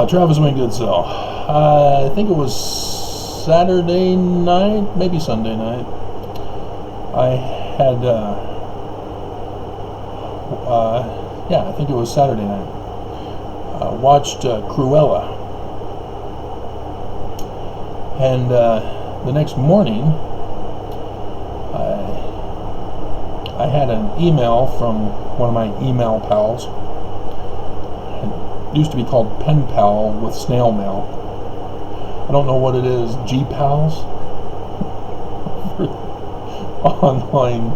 Travis Wayne Goodsell. I think it was Saturday night, maybe Sunday night. I had, I think it was Saturday night. Watched Cruella. And the next morning, I had an email from one of my email pals. It used to be called Pen Pal with snail mail. I don't know what it is. G Pals? Online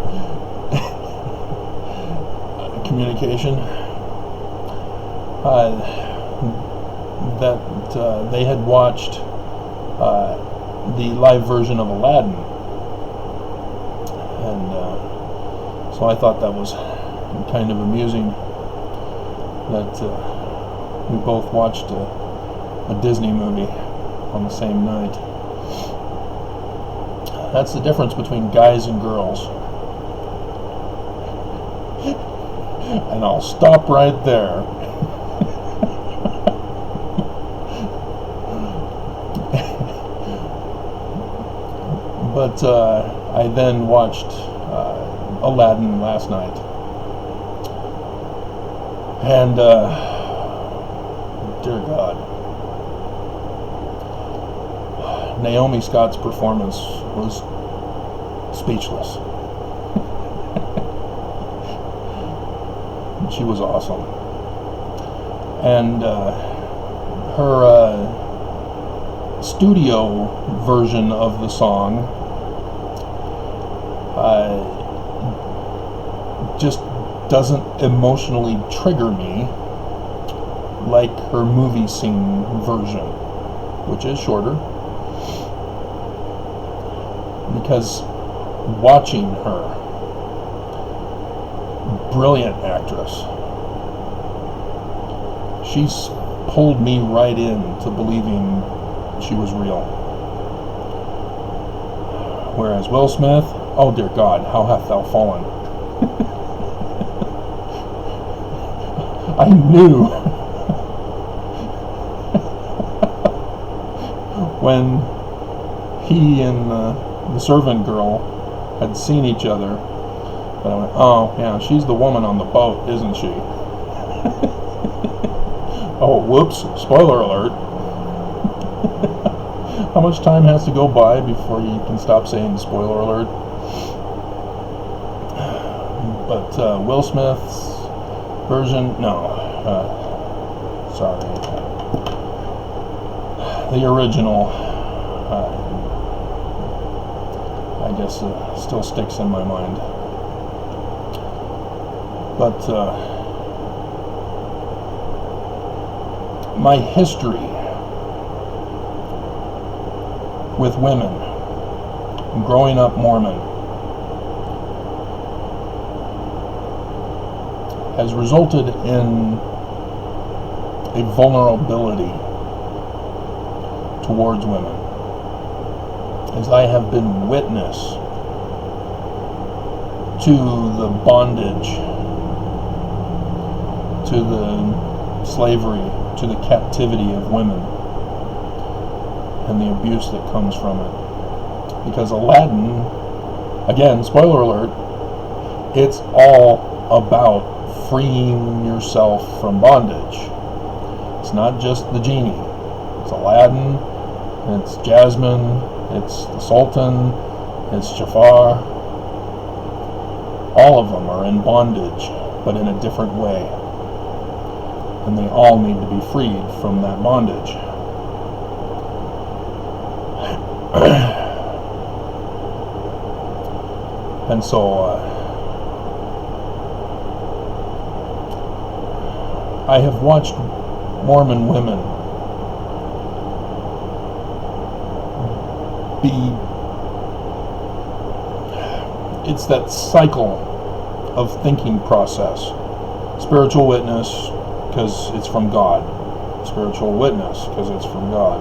communication. That they had watched the live version of Aladdin. And so I thought that was kind of amusing that we both watched a Disney movie on the same night. That's the difference between guys and girls. And I'll stop right there. But I then watched Aladdin last night. And dear God, Naomi Scott's performance was speechless. She was awesome. And her studio version of the song just doesn't emotionally trigger me like her movie scene version, which is shorter. Because watching her, brilliant actress, she's pulled me right in to believing she was real. Whereas Will Smith, oh dear God, how hath thou fallen? I knew when he and the servant girl had seen each other, but I went, oh yeah, she's the woman on the boat, isn't she? Oh, whoops, spoiler alert. How much time has to go by before you can stop saying spoiler alert? But Will Smith's version, no, sorry. The original, I guess, still sticks in my mind. But my history with women, growing up Mormon, has resulted in a vulnerability towards women, as I have been witness to the bondage, to the slavery, to the captivity of women, and the abuse that comes from it. Because Aladdin, again, spoiler alert, it's all about freeing yourself from bondage. It's not just the genie. It's Aladdin, it's Jasmine, it's the Sultan, it's Jafar. All of them are in bondage, but in a different way. And they all need to be freed from that bondage. And so I have watched Mormon women it's that cycle of thinking process. Spiritual witness, because it's from God. Spiritual witness, because it's from God.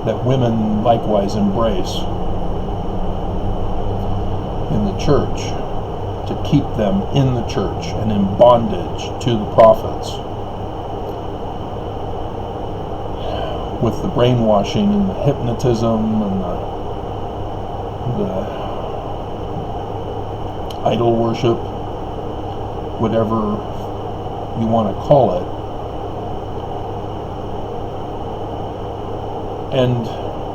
That women likewise embrace in the church, to keep them in the church and in bondage to the prophets. with the brainwashing and the hypnotism and the idol worship, whatever you want to call it. And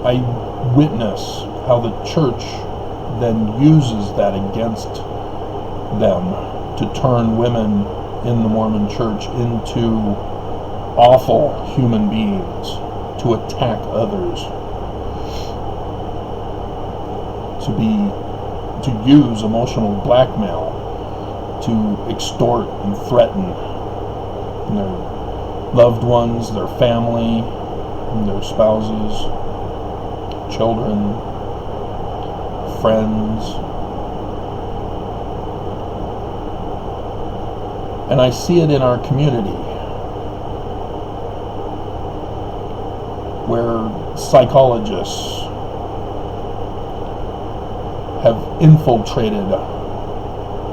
I witness how the church then uses that against them to turn women in the Mormon church into awful human beings, to attack others, to use emotional blackmail, to extort and threaten their loved ones, their family, their spouses, children, friends. And I see it in our community, where psychologists have infiltrated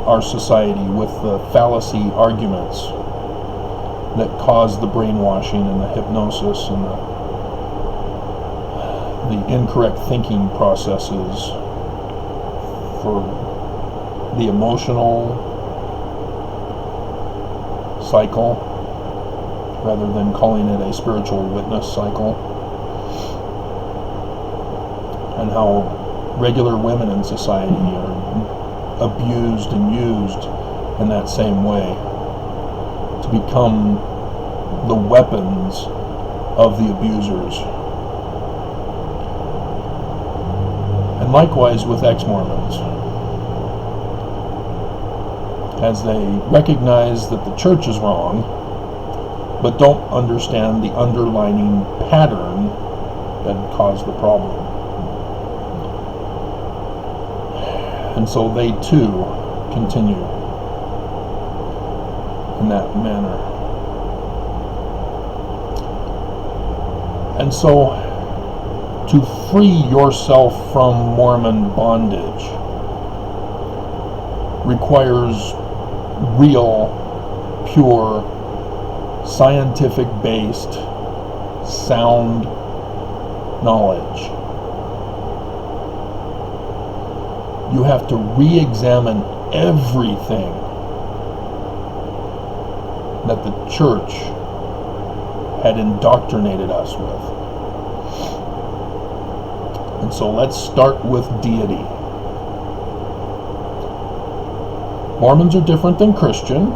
our society with the fallacy arguments that cause the brainwashing and the hypnosis and the incorrect thinking processes for the emotional cycle, rather than calling it a spiritual witness cycle, and how regular women in society are abused and used in that same way to become the weapons of the abusers. And likewise with ex-Mormons, as they recognize that the church is wrong, but don't understand the underlying pattern that caused the problem. And so they too continue in that manner. And so, to free yourself from Mormon bondage requires real, pure, scientific-based, sound knowledge. You have to re-examine everything that the church had indoctrinated us with. And so let's start with deity. Mormons are different than Christian,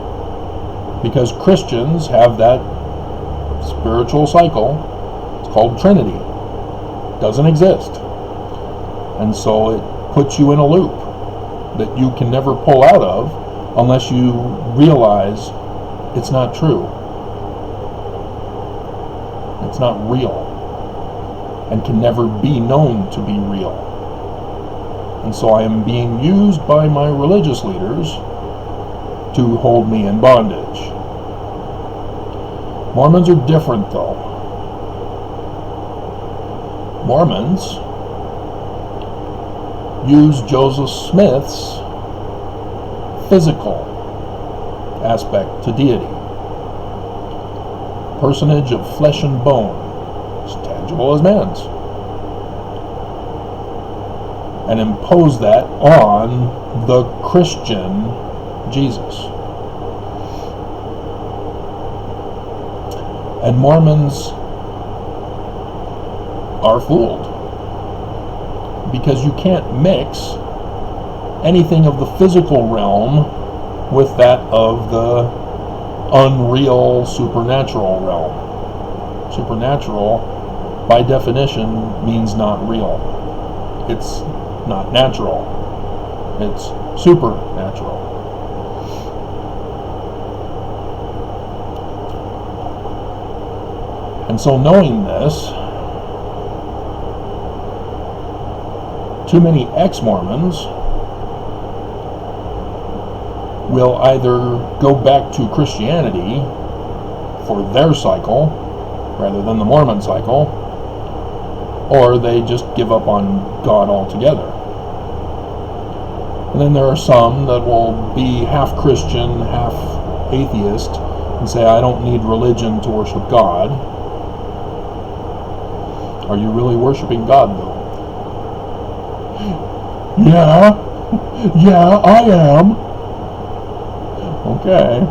because Christians have that spiritual cycle. It's called Trinity. It doesn't exist. And so it puts you in a loop that you can never pull out of unless you realize it's not true. It's not real, and can never be known to be real. And so I am being used by my religious leaders to hold me in bondage. Mormons are different, though. Mormons use Joseph Smith's physical aspect to deity. Personage of flesh and bone, as tangible as man's, and impose that on the Christian Jesus. And Mormons are fooled, because you can't mix anything of the physical realm with that of the unreal supernatural realm. Supernatural, by definition, means not real. It's not natural. It's supernatural. And so, knowing this, too many ex-Mormons will either go back to Christianity for their cycle rather than the Mormon cycle, or they just give up on God altogether. And then there are some that will be half Christian, half atheist, and say, I don't need religion to worship God. Are you really worshiping God, though? Yeah, I am. Okay.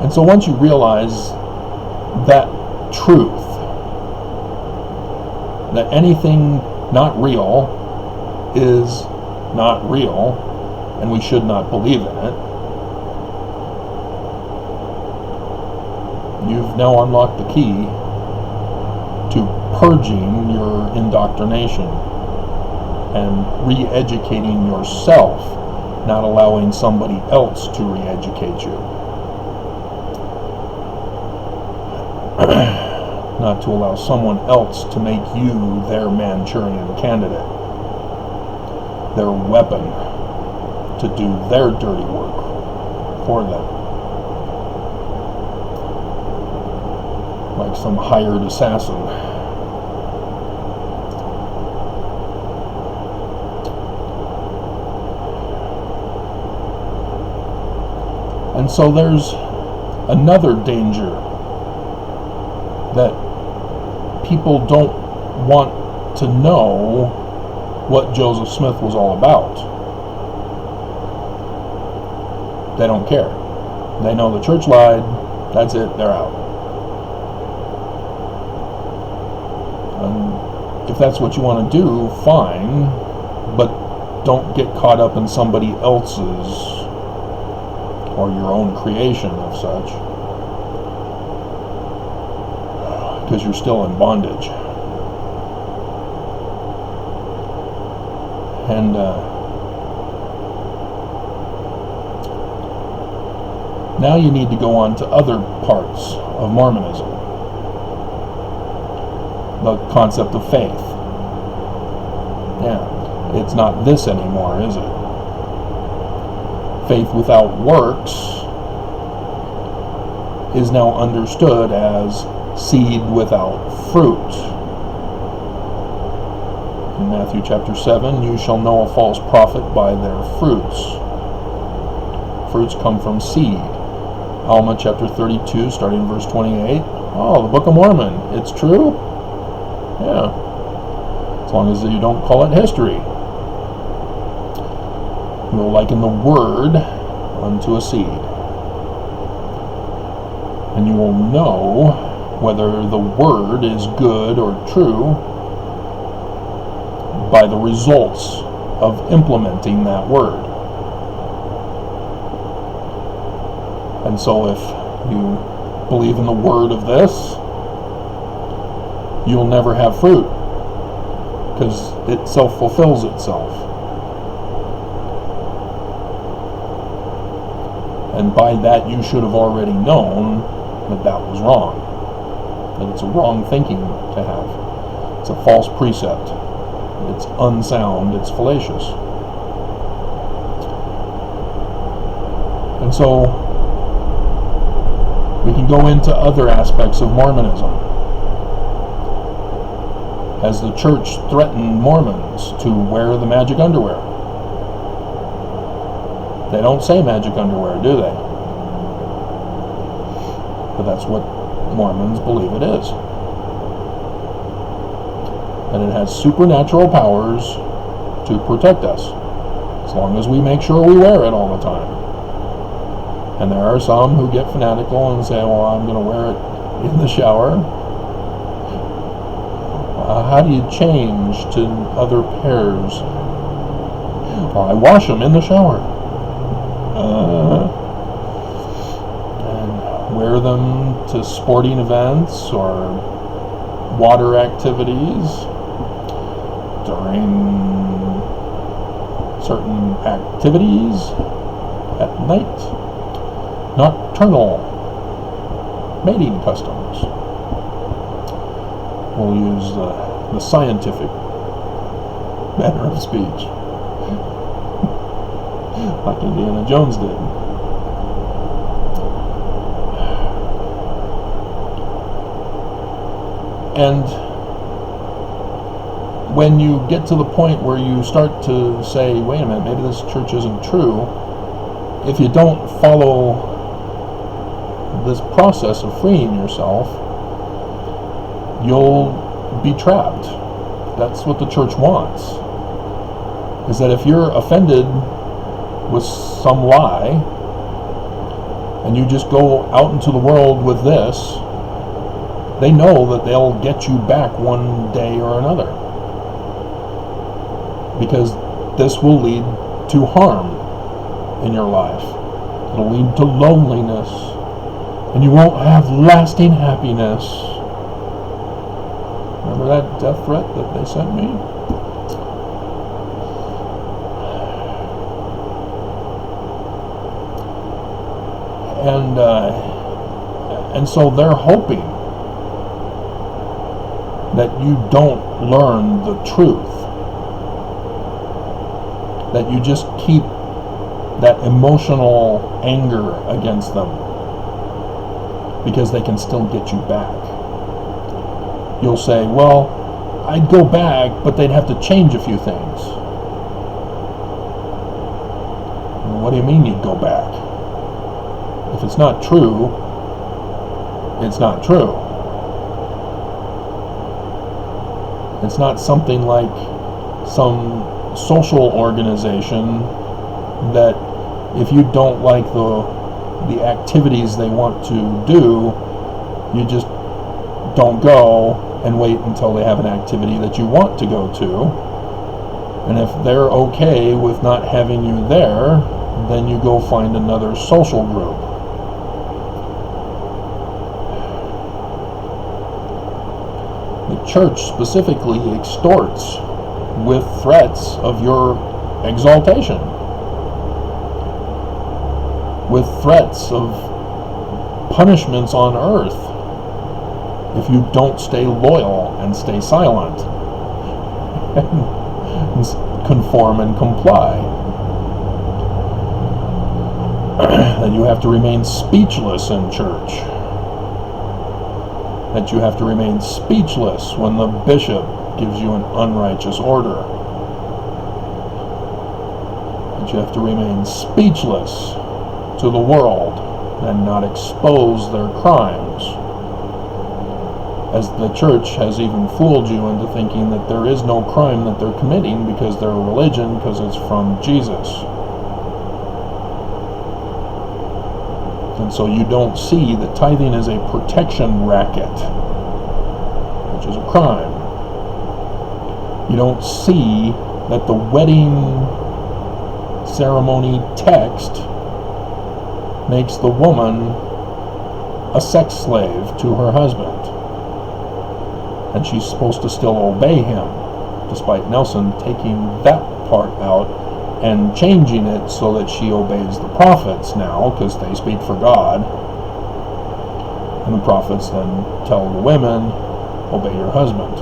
And so once you realize that truth, that anything not real is not real, and we should not believe in it, you've now unlocked the key to purging your indoctrination and re-educating yourself, not allowing somebody else to re-educate you. Not to allow someone else to make you their Manchurian candidate, their weapon to do their dirty work for them. Like some hired assassin. And so there's another danger that people don't want to know what Joseph Smith was all about. They don't care. They know the church lied, that's it, they're out. And if that's what you want to do, fine, but don't get caught up in somebody else's or your own creation of such, because you're still in bondage. And now you need to go on to other parts of Mormonism. The concept of faith. Yeah, it's not this anymore, is it? Faith without works is now understood as seed without fruit. In Matthew chapter 7, you shall know a false prophet by their fruits. Fruits come from seed. Alma chapter 32, starting verse 28. Oh, the Book of Mormon. It's true? Yeah. As long as you don't call it history. You will liken the word unto a seed. And you will know whether the word is good or true by the results of implementing that word. And so if you believe in the word of this, you'll never have fruit, because it self-fulfills itself. And by that you should have already known that that was wrong. That it's a wrong thinking to have. It's a false precept. It's unsound. It's fallacious. And so we can go into other aspects of Mormonism. Has the church threatened Mormons to wear the magic underwear? They don't say magic underwear, do they? But that's what Mormons believe it is. And it has supernatural powers to protect us, as long as we make sure we wear it all the time. And there are some who get fanatical and say, well, I'm going to wear it in the shower. How do you change to other pairs? Well, I wash them in the shower. And wear them to sporting events or water activities during certain activities at night. Nocturnal mating customs. We'll use the scientific manner of speech, like Indiana Jones did. And when you get to the point where you start to say, wait a minute, maybe this church isn't true, if you don't follow this process of freeing yourself, you'll be trapped. That's what the church wants. Is that if you're offended with some lie, and you just go out into the world with this, they know that they'll get you back one day or another. Because this will lead to harm in your life. It'll lead to loneliness, and you won't have lasting happiness. Remember that death threat that they sent me? And so they're hoping that you don't learn the truth, that you just keep that emotional anger against them, because they can still get you back. You'll say, well, I'd go back, but they'd have to change a few things. What do you mean you'd go back? If it's not true, it's not true. It's not something like some social organization that if you don't like the activities they want to do, you just don't go and wait until they have an activity that you want to go to. And if they're okay with not having you there, then you go find another social group. The church specifically extorts with threats of your exaltation, with threats of punishments on earth if you don't stay loyal and stay silent and conform and comply. That you have to remain speechless in church. That you have to remain speechless when the bishop gives you an unrighteous order. That you have to remain speechless to the world and not expose their crimes. As the church has even fooled you into thinking that there is no crime that they're committing because they're a religion, because it's from Jesus. And so you don't see that tithing is a protection racket, which is a crime. You don't see that the wedding ceremony text makes the woman a sex slave to her husband. And she's supposed to still obey him, despite Nelson taking that part out and changing it so that she obeys the prophets now, because they speak for God. And the prophets then tell the women, obey your husband.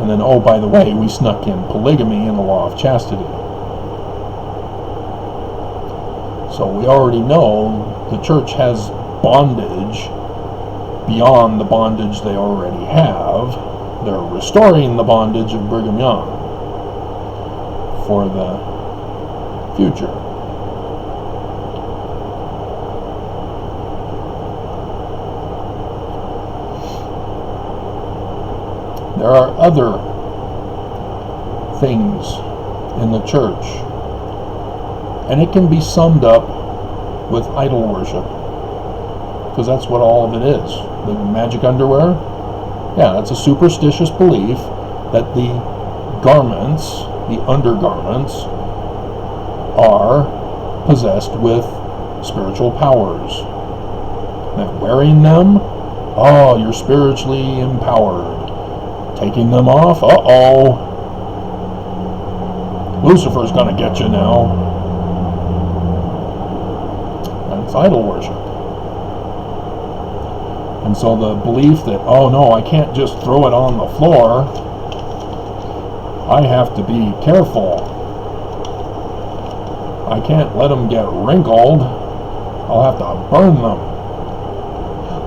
And then, oh, by the way, we snuck in polygamy in the law of chastity. So we already know the church has bondage beyond the bondage they already have. They're restoring the bondage of Brigham Young for the future. There are other things in the church, and it can be summed up with idol worship, because that's what all of it is. The magic underwear, yeah, that's a superstitious belief that the garments, the undergarments, are possessed with spiritual powers. That wearing them, oh, you're spiritually empowered. Taking them off, uh-oh, Lucifer's gonna get you now. That's idol worship. And so the belief that, oh no, I can't just throw it on the floor, I have to be careful. I can't let them get wrinkled. I'll have to burn them.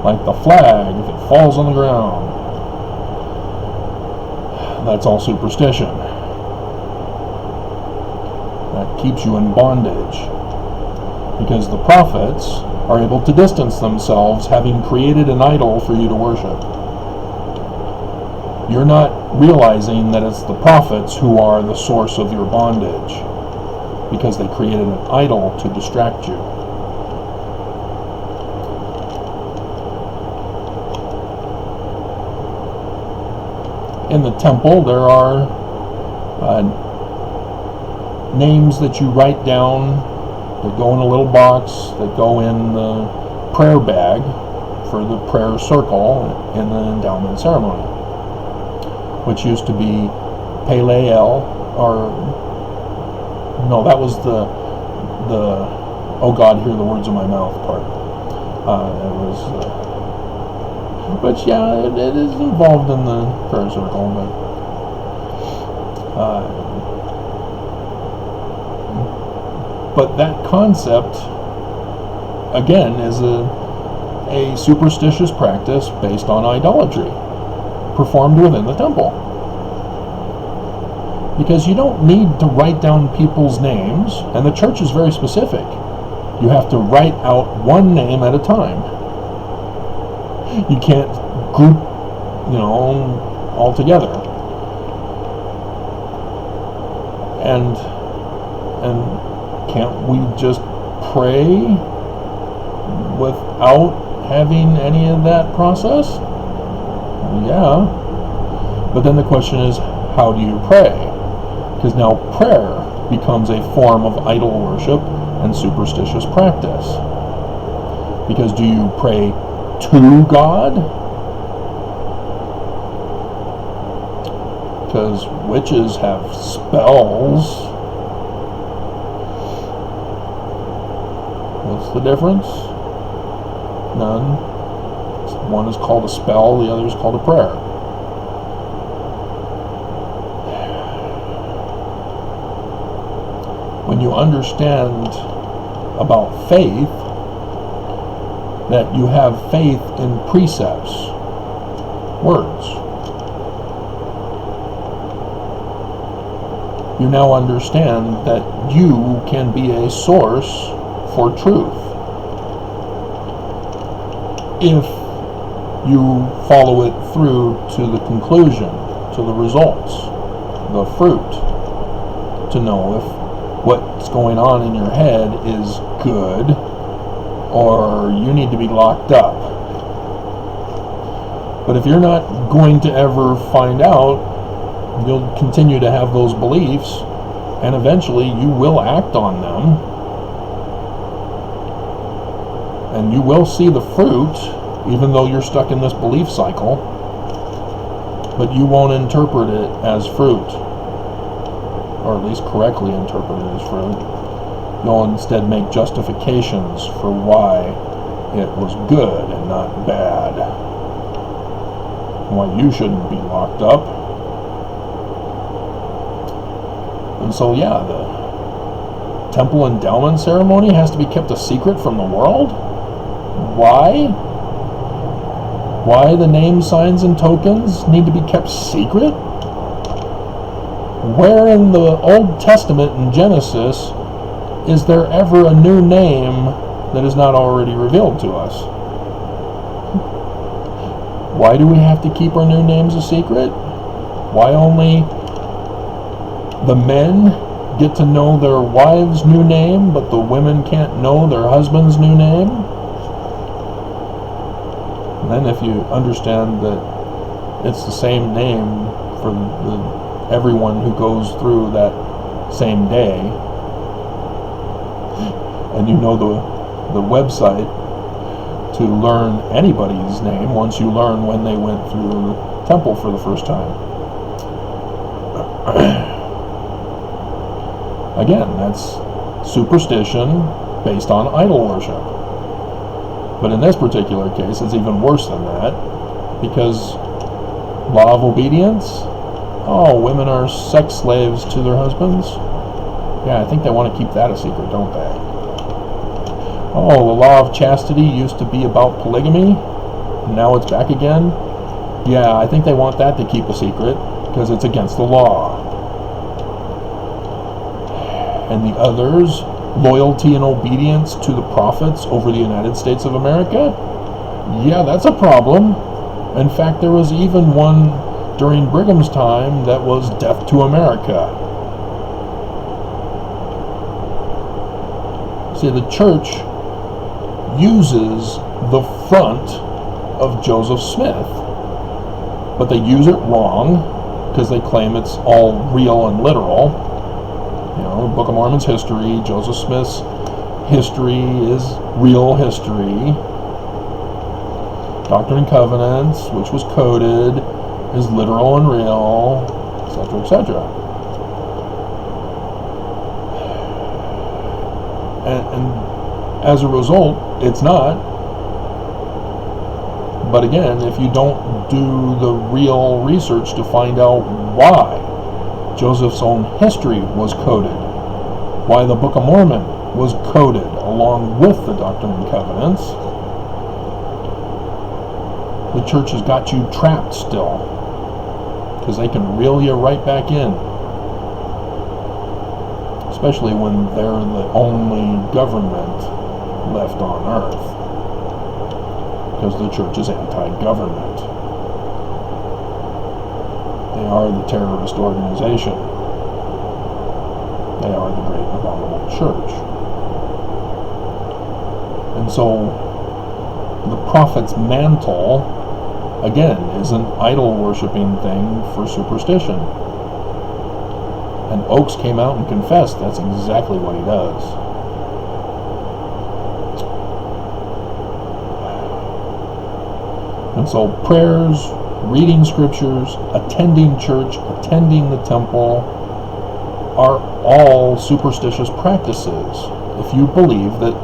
Like the flag if it falls on the ground. That's all superstition. That keeps you in bondage. Because the prophets are able to distance themselves, having created an idol for you to worship. You're not realizing that it's the prophets who are the source of your bondage, because they created an idol to distract you. In the temple, there are names that you write down that go in a little box, that go in the prayer bag for the prayer circle in the endowment ceremony, which used to be Peleel, or no, that was the oh God, hear the words of my mouth part. It was, but yeah, it is involved in the prayer circle, but that concept, again, is a superstitious practice based on idolatry, performed within the temple. Because you don't need to write down people's names, and the church is very specific. You have to write out one name at a time. You can't group, all together. And can't we just pray without having any of that process? Yeah. But then the question is, how do you pray? Because now prayer becomes a form of idol worship and superstitious practice. Because do you pray to God? Because witches have spells. What's the difference? None. One is called a spell, the other is called a prayer. When you understand about faith, that you have faith in precepts, words, you now understand that you can be a source for truth if you follow it through to the conclusion, to the results, the fruit, to know if what's going on in your head is good or you need to be locked up. But if you're not going to ever find out, you'll continue to have those beliefs, and eventually you will act on them, and you will see the fruit, even though you're stuck in this belief cycle, but you won't interpret it as fruit, or at least correctly interpret it as fruit. You'll instead make justifications for why it was good and not bad, why you shouldn't be locked up. And so yeah, the temple endowment ceremony has to be kept a secret from the world. Why? Why the name, signs, and tokens need to be kept secret? Where in the Old Testament in Genesis is there ever a new name that is not already revealed to us? Why do we have to keep our new names a secret? Why only the men get to know their wives' new name, but the women can't know their husband's new name? And then if you understand that it's the same name for everyone who goes through that same day, and you know the website to learn anybody's name once you learn when they went through the temple for the first time. Again, that's superstition based on idol worship. But in this particular case, it's even worse than that, because law of obedience, oh, women are sex slaves to their husbands. Yeah, I think they want to keep that a secret, don't they? Oh, the law of chastity used to be about polygamy, and now it's back again. Yeah, I think they want that to keep a secret, because it's against the law. And the others loyalty and obedience to the prophets over the United States of America? Yeah, that's a problem. In fact, there was even one during Brigham's time that was death to America. See, the church uses the front of Joseph Smith, but they use it wrong because they claim it's all real and literal. You know, the Book of Mormon's history, Joseph Smith's history is real history. Doctrine and Covenants, which was coded, is literal and real, etc., etc. And as a result, it's not. But again, if you don't do the real research to find out why Joseph's own history was coded, why the Book of Mormon was coded along with the Doctrine and Covenants, the church has got you trapped still, because they can reel you right back in, especially when they're the only government left on earth, because the church is anti-government. They are the terrorist organization. They are the great abominable church. And so the prophet's mantle, again, is an idol-worshipping thing for superstition. And Oakes came out and confessed that's exactly what he does. And so prayers, reading scriptures, attending church, attending the temple are all superstitious practices. If you believe that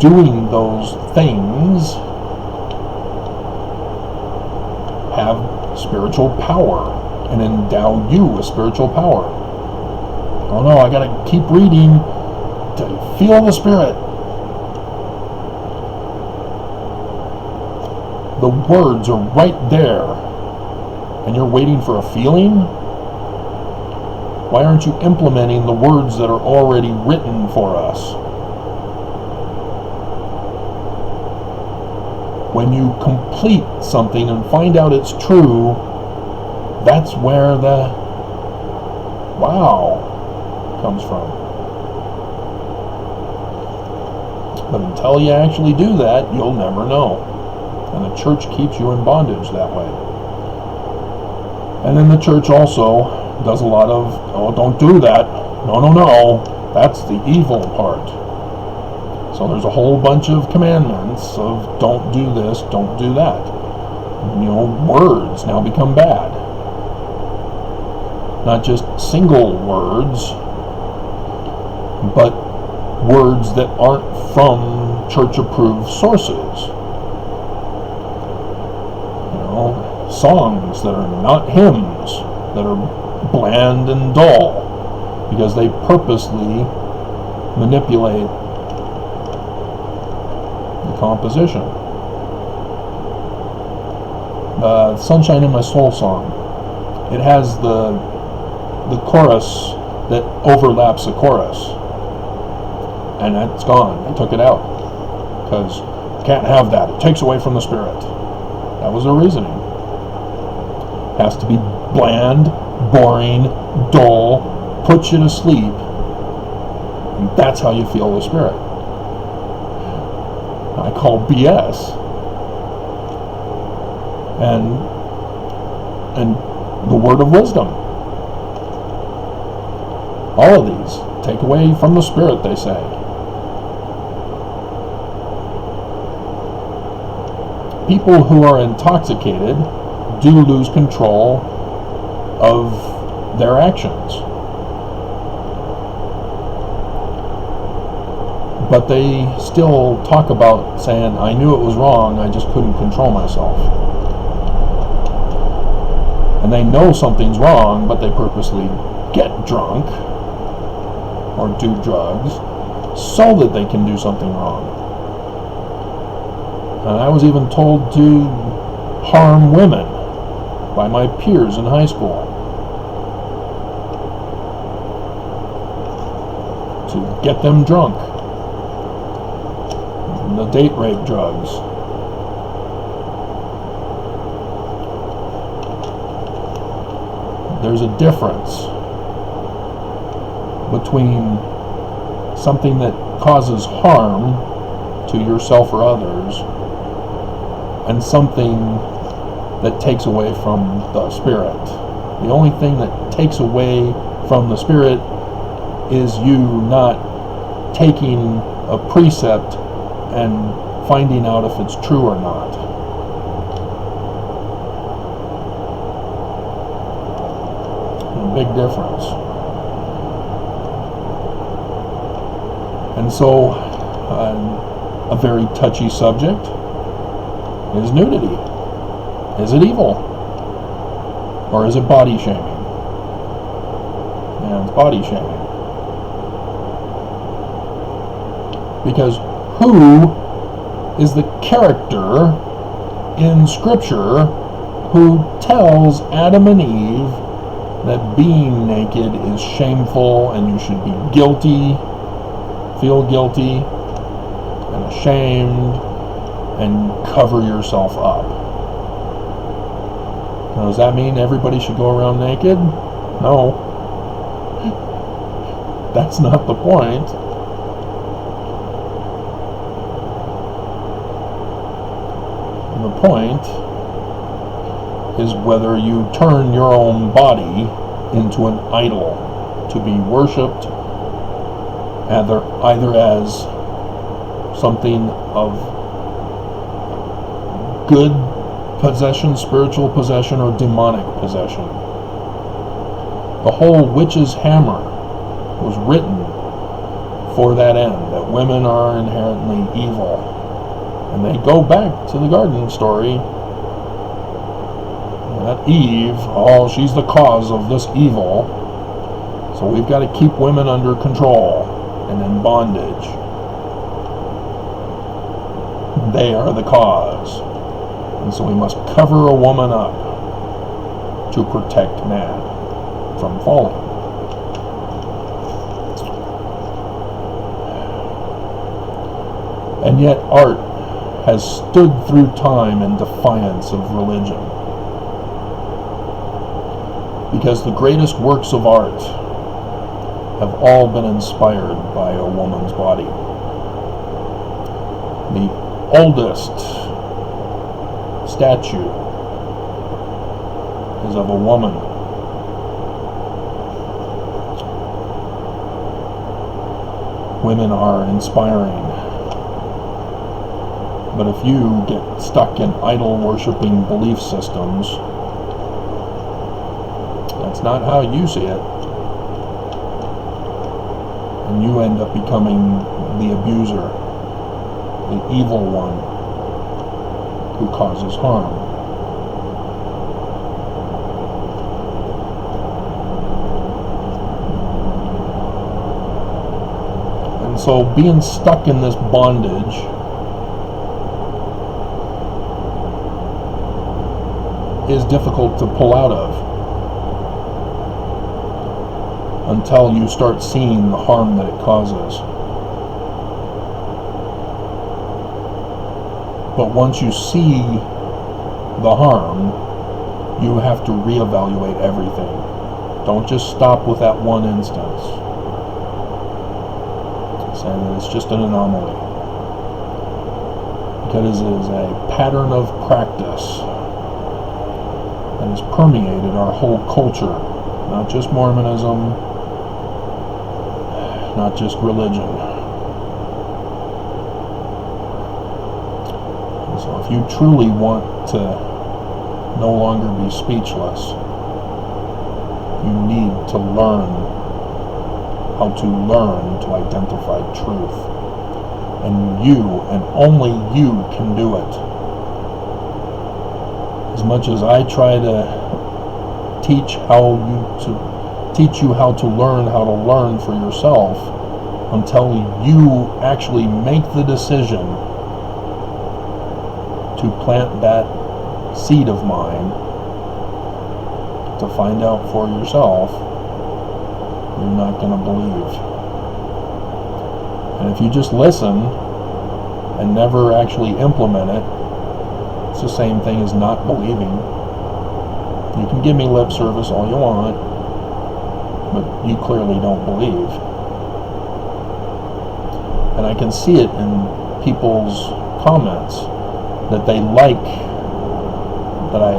doing those things have spiritual power and endow you with spiritual power. Oh no, I gotta keep reading to feel the Spirit. The words are right there, and you're waiting for a feeling? Why aren't you implementing the words that are already written for us? When you complete something and find out it's true, that's where the wow comes from. But until you actually do that, you'll never know. And the church keeps you in bondage that way. And then the church also does a lot of, oh, don't do that. No, no, no. That's the evil part. So there's a whole bunch of commandments of don't do this, don't do that. You know, words now become bad. Not just single words, but words that aren't from church-approved sources. Songs that are not hymns, that are bland and dull, because they purposely manipulate the composition. Sunshine in My Soul song, it has the chorus that overlaps the chorus, and it's gone. They took it out because you can't have that. It takes away from the Spirit. That was their reasoning. Has to be bland, boring, dull, puts you to sleep, and that's how you feel the Spirit. I call BS. And the word of wisdom. All of these take away from the Spirit, they say. People who are intoxicated do lose control of their actions. But they still talk about saying, I knew it was wrong, I just couldn't control myself. And they know something's wrong, but they purposely get drunk or do drugs so that they can do something wrong. And I was even told to harm women by my peers in high school. to get them drunk. The date rape drugs. There's a difference between something that causes harm to yourself or others and something that takes away from the spirit. The only thing that takes away from the spirit is you not taking a precept and finding out if it's true or not. A big difference. And so, a very touchy subject is nudity. Is it evil? Or is it body shaming? Yeah, it's body shaming. Because who is the character in Scripture who tells Adam and Eve that being naked is shameful and you should be guilty, feel guilty and ashamed, and cover yourself up? Now, does that mean everybody should go around naked? No. That's not the point. The point is whether you turn your own body into an idol to be worshipped either as something of good possession, spiritual possession, or demonic possession. The whole witch's hammer was written for that end, that women are inherently evil. And they go back to the garden story. That Eve, she's the cause of this evil. So we've got to keep women under control and in bondage. They are the cause. And so we must cover a woman up to protect man from falling. And yet art has stood through time in defiance of religion. Because the greatest works of art have all been inspired by a woman's body. The oldest statue is of a woman. Women are inspiring. But if you get stuck in idol-worshipping belief systems, that's not how you see it. And you end up becoming the abuser, the evil one who causes harm. And so being stuck in this bondage is difficult to pull out of until you start seeing the harm that it causes. But once you see the harm, you have to reevaluate everything. Don't just stop with that one instance. Say that it's just an anomaly. Because it is a pattern of practice that has permeated our whole culture, not just Mormonism, not just religion. And so if you truly want to no longer be speechless, you need to learn how to identify truth. And you, and only you, can do it. As much as I try to teach you how to learn for yourself, until you actually make the decision to plant that seed of mine to find out for yourself, you're not going to believe. And if you just listen and never actually implement it, it's the same thing as not believing. You can give me lip service all you want, but you clearly don't believe. And I can see it in people's comments that they like that I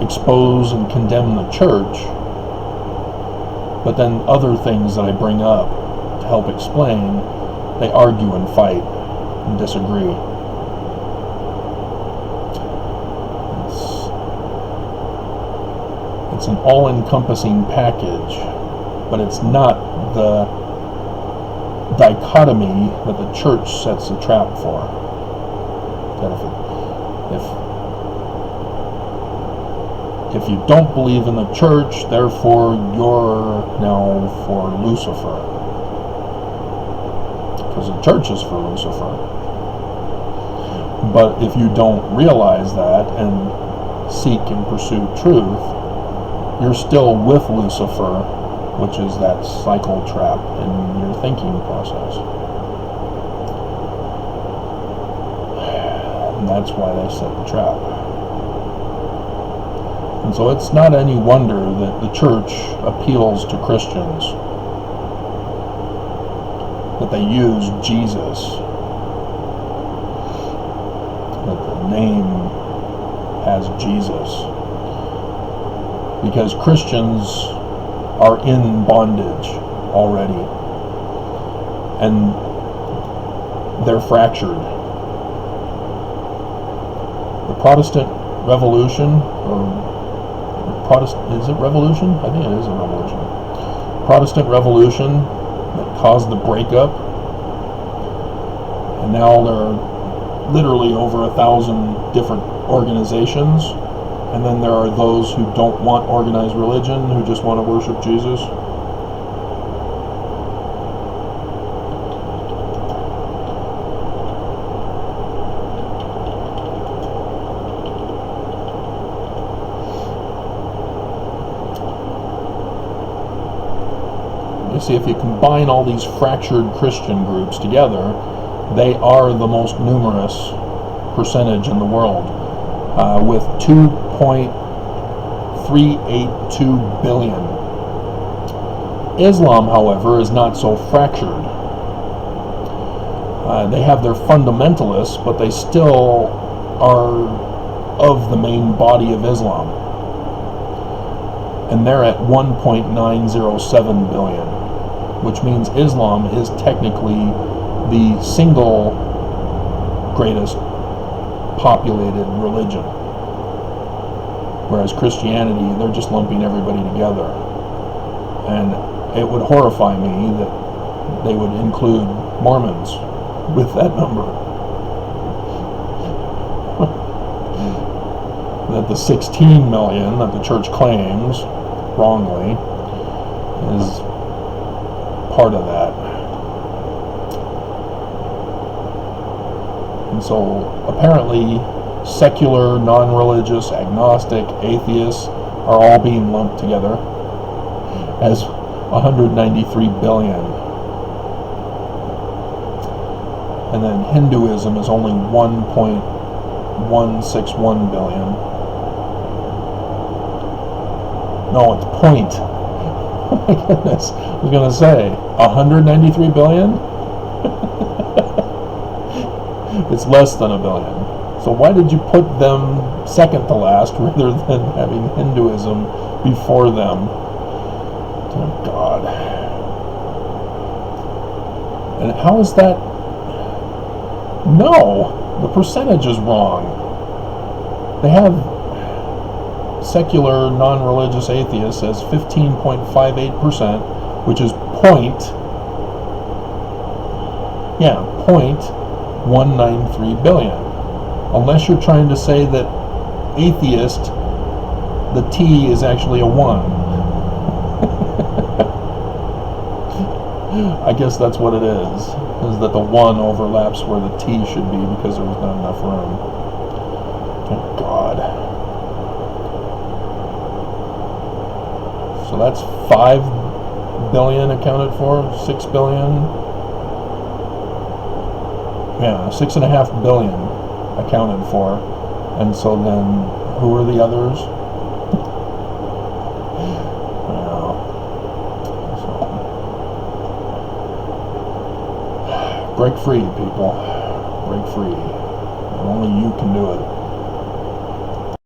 expose and condemn the church, but then other things that I bring up to help explain, they argue and fight and disagree. It's an all-encompassing package, but it's not the dichotomy that the church sets a trap for. That if you don't believe in the church, therefore you're now for Lucifer, because the church is for Lucifer. But if you don't realize that and seek and pursue truth, you're still with Lucifer, which is that cycle trap in your thinking process. And that's why they set the trap. And so it's not any wonder that the church appeals to Christians, that they use Jesus, that the name has Jesus, because Christians are in bondage already, and they're fractured. The Protestant Revolution, is it revolution? I think it is a revolution. Protestant Revolution that caused the breakup, and now there are literally over 1,000 different organizations. And then there are those who don't want organized religion, who just want to worship Jesus. You see, if you combine all these fractured Christian groups together, they are the most numerous percentage in the world, with 2.382 billion. Islam, however, is not so fractured. They have their fundamentalists, but they still are of the main body of Islam. And they're at 1.907 billion, which means Islam is technically the single greatest populated religion. Whereas Christianity, they're just lumping everybody together. And it would horrify me that they would include Mormons with that number. That the 16 million that the church claims, wrongly, is part of that. And so apparently secular, non-religious, agnostic, atheists are all being lumped together as 193 billion. And then Hinduism is only 1.161 billion. No, it's point. Oh my goodness. I was going to say, 193 billion? It's less than a billion. So why did you put them second to last rather than having Hinduism before them? Oh God. And how is that? No, the percentage is wrong. They have secular, non-religious atheists as 15.58%, which is 0.193 billion. Unless you're trying to say that atheist, the T is actually a 1. I guess that's what it is that the 1 overlaps where the T should be because there was not enough room. Oh God. So that's 5 billion accounted for? 6 billion? Yeah, 6.5 billion accounted for. And so then, who are the others? Break free, people. Break free. Only you can do it.